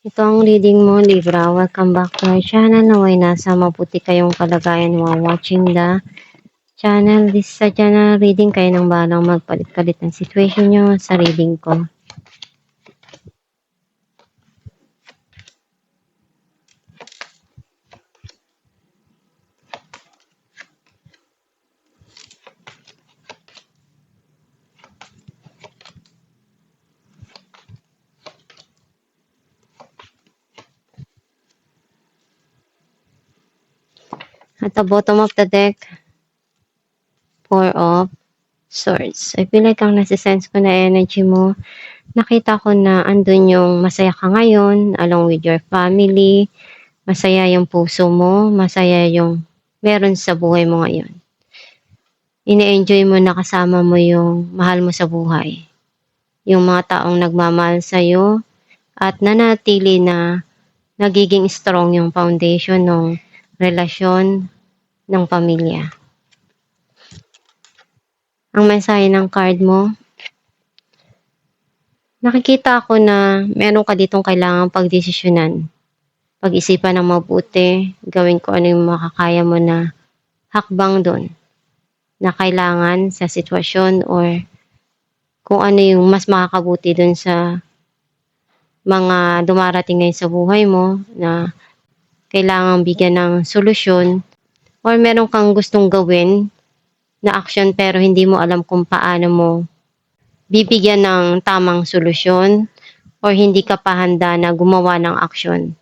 Ito ang reading mo, Libra. Welcome back to our channel. Naway nasa mabuti kayong kalagayan while watching the channel. This is a channel reading. Kayo nang bahalang magpalit-palit ng situation nyo sa reading ko. At the bottom of the deck, Four of Swords. I feel like ang nasisense ko na energy mo, nakita ko na andun yung masaya ka ngayon along with your family. Masaya yung puso mo, masaya yung meron sa buhay mo ngayon. Ini-enjoy mo na kasama mo yung mahal mo sa buhay. Yung mga taong nagmamahal sa'yo at nanatili na nagiging strong yung foundation ng relasyon ng pamilya. Ang mensahe ng card mo, nakikita ko na meron ka ditong kailangang pagdesisyonan. Pag-isipan ng mabuti, gawin ko ano yung makakaya mo na hakbang doon na kailangan sa sitwasyon or kung ano yung mas makakabuti doon sa mga dumarating ngayon sa buhay mo na kailangang bigyan ng solusyon or meron kang gustong gawin na action pero hindi mo alam kung paano mo bibigyan ng tamang solusyon or hindi ka pa handa na gumawa ng action.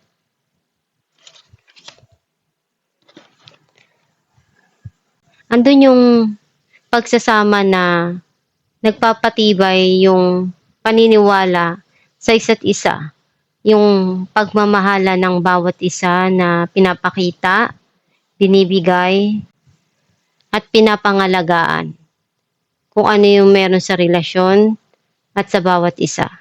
Andun yung pagsasama na nagpapatibay yung paniniwala sa isa't isa. Yung pagmamahala ng bawat isa na pinapakita, binibigay, at pinapangalagaan. Kung ano yung meron sa relasyon at sa bawat isa.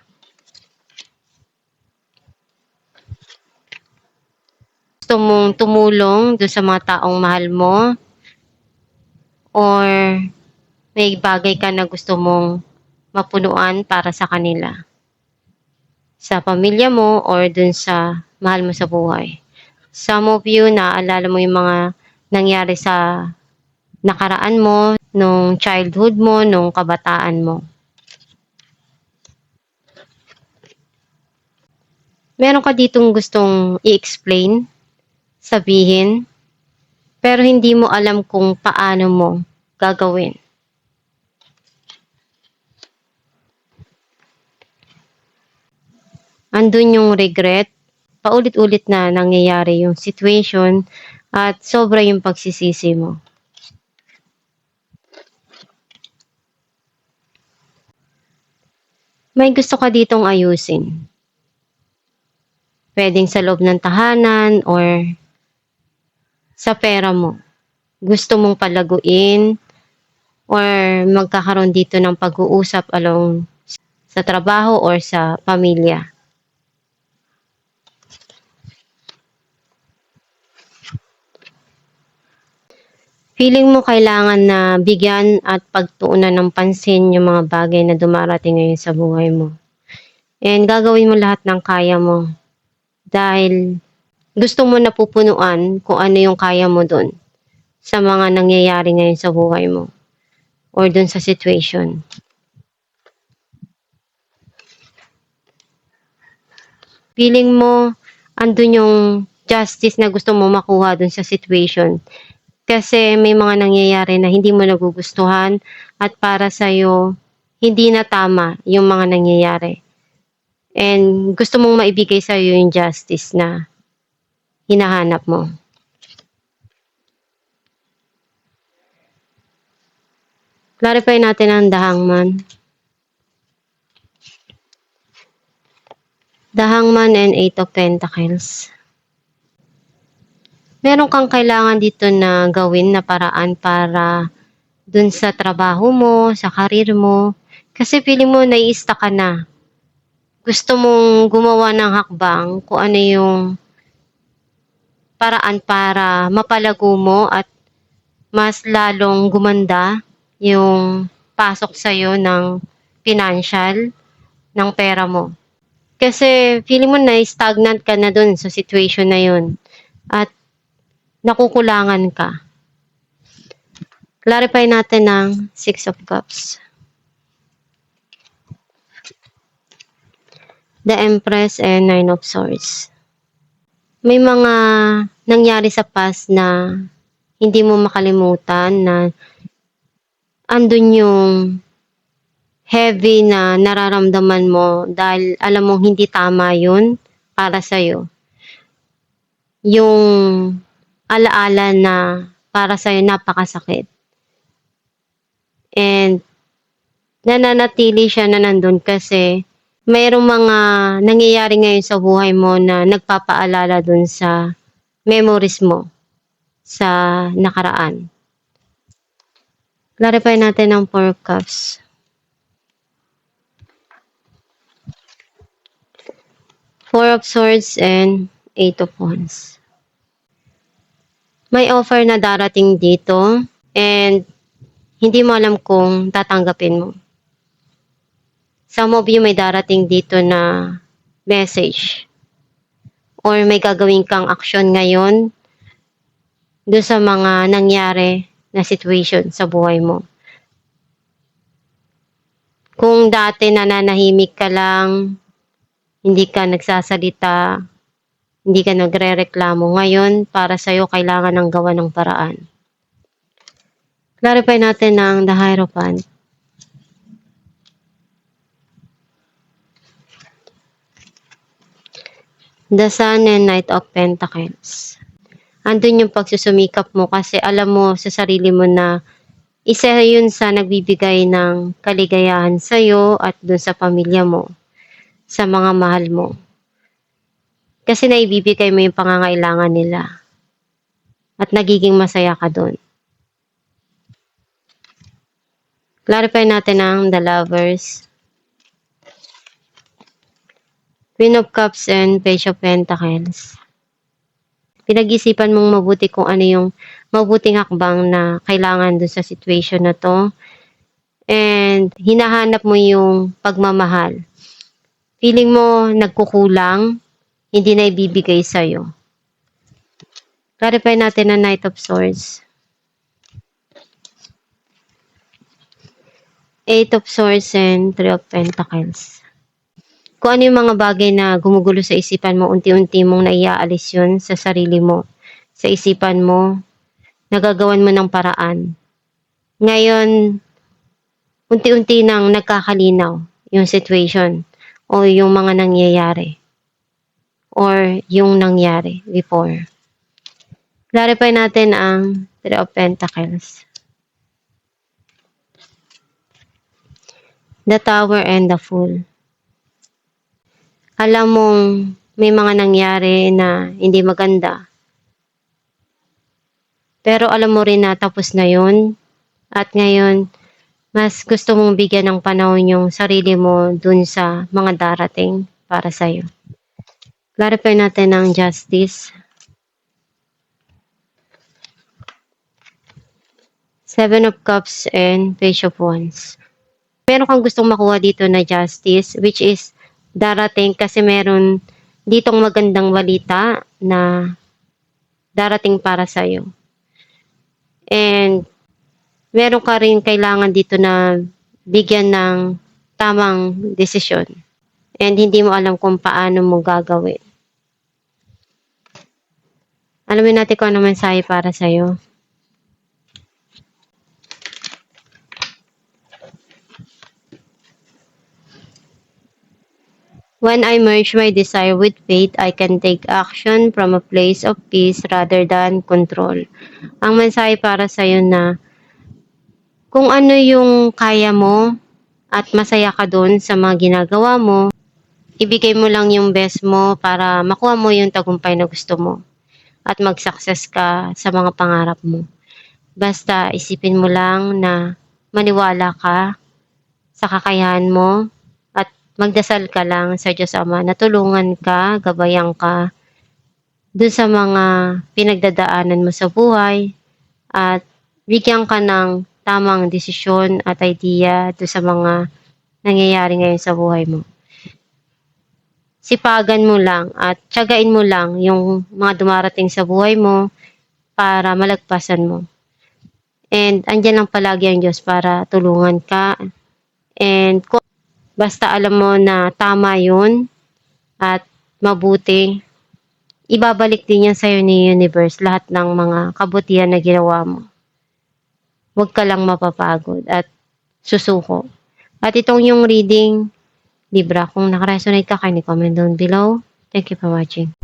Gusto mong tumulong doon sa mga taong mahal mo or may bagay ka na gusto mong mapunuan para sa kanila. Sa pamilya mo or dun sa mahal mo sa buhay. Some of you, naaalala mo yung mga nangyari sa nakaraan mo, nung childhood mo, nung kabataan mo. Meron ka ditong gustong i-explain, sabihin, pero hindi mo alam kung paano mo gagawin. Andun yung regret, paulit-ulit na nangyayari yung situation at sobra yung pagsisisi mo. May gusto ka ditong ayusin. Pwedeng sa loob ng tahanan or sa pera mo. Gusto mong palaguin or magkakaroon dito ng pag-uusap along sa trabaho or sa pamilya. Feeling mo kailangan na bigyan at pagtuunan ng pansin yung mga bagay na dumarating ngayon sa buhay mo. And gagawin mo lahat ng kaya mo dahil gusto mo na pupunuan kung ano yung kaya mo doon sa mga nangyayari ngayon sa buhay mo or doon sa situation. Feeling mo andun yung justice na gusto mo makuha doon sa situation. Kasi may mga nangyayari na hindi mo nagugustuhan at para sa'yo, hindi na tama yung mga nangyayari. And gusto mong maibigay sa'yo yung justice na hinahanap mo. Clarify natin ang The Hangman. The Hangman and Eight of Pentacles. Meron kang kailangan dito na gawin na paraan para dun sa trabaho mo, sa karir mo. Kasi feeling mo nai-stuck ka na. Gusto mong gumawa ng hakbang kung ano yung paraan para mapalago mo at mas lalong gumanda yung pasok sa'yo ng financial, ng pera mo. Kasi feeling mo na stagnant ka na dun sa situation na yun at nakukulangan ka. Clarify natin ng Six of Cups. The Empress and Nine of Swords. May mga nangyari sa past na hindi mo makalimutan na andun yung heavy na nararamdaman mo dahil alam mong hindi tama yun para sa'yo. Yung alaala na para sa'yo napakasakit. And nananatili siya na nandun kasi mayroong mga nangyayari ngayon sa buhay mo na nagpapaalala dun sa memories mo sa nakaraan. Clarify natin ang Four of Cups. Four of Swords and Eight of Wands. May offer na darating dito and hindi mo alam kung tatanggapin mo. Some of you may darating dito na message or may gagawin kang aksyon ngayon doon sa mga nangyari na situation sa buhay mo. Kung dati nananahimik ka lang, hindi ka nagsasalita, hindi ka nagre-reklamo, ngayon para sa'yo kailangan ng gawa ng paraan. Clarify natin ng the Hierophant. The Sun and Knight of Pentacles. Andun yung pagsusumikap mo kasi alam mo sa sarili mo na isa yun sa nagbibigay ng kaligayahan sa'yo at dun sa pamilya mo, sa mga mahal mo. Kasi naibibigay mo yung pangangailangan nila at nagiging masaya ka dun. Clarify natin ang the Lovers. Queen of Cups and Page of Pentacles. Pinag-isipan mong mabuti kung ano yung mabuting hakbang na kailangan dun sa situation na to. And hinahanap mo yung pagmamahal. Feeling mo nagkukulang, hindi na ibibigay sa'yo. Clarify natin ang Knight of Swords. Eight of Swords and Three of Pentacles. Kung ano yung mga bagay na gumugulo sa isipan mo, unti-unti mong naiaalis yun sa sarili mo. Sa isipan mo, nagagawan mo ng paraan. Ngayon, unti-unti nang nagkakalinaw yung situation o yung mga nangyayari or yung nangyari before. Clarify natin ang Three of Pentacles. The Tower and the Fool. Alam mong may mga nangyari na hindi maganda. Pero alam mo rin na tapos na yun. At ngayon, mas gusto mong bigyan ng panahon yung sarili mo dun sa mga darating para sa'yo. Clarify natin ang Justice. Seven of Cups and Page of Wands. Meron kang gustong makuha dito na Justice, which is darating kasi meron ditong magandang balita na darating para sa'yo. And meron ka rin kailangan dito na bigyan ng tamang desisyon. And hindi mo alam kung paano mo gagawin. Alamin natin kung ano mensahe para sa'yo. When I merge my desire with faith, I can take action from a place of peace rather than control. Ang mensahe para sa'yo na kung ano yung kaya mo at masaya ka doon sa mga ginagawa mo, ibigay mo lang yung best mo para makuha mo yung tagumpay na gusto mo at mag-success ka sa mga pangarap mo. Basta isipin mo lang na maniwala ka sa kakayahan mo at magdasal ka lang sa Diyos Ama na tulungan ka, gabayan ka dun sa mga pinagdadaanan mo sa buhay at bigyan ka ng tamang desisyon at idea dun sa mga nangyayari ngayon sa buhay mo. sipagan mo lang at tiyagain mo lang yung mga dumarating sa buhay mo para malagpasan mo. And andyan lang palagi ang Diyos para tulungan ka. And basta alam mo na tama yun at mabuti, ibabalik din yan sa'yo ni universe lahat ng mga kabutihan na ginawa mo. Huwag ka lang mapapagod at susuko. At itong yung reading, Libra, kung nakaresonate ka, kindly comment down below. Thank you for watching.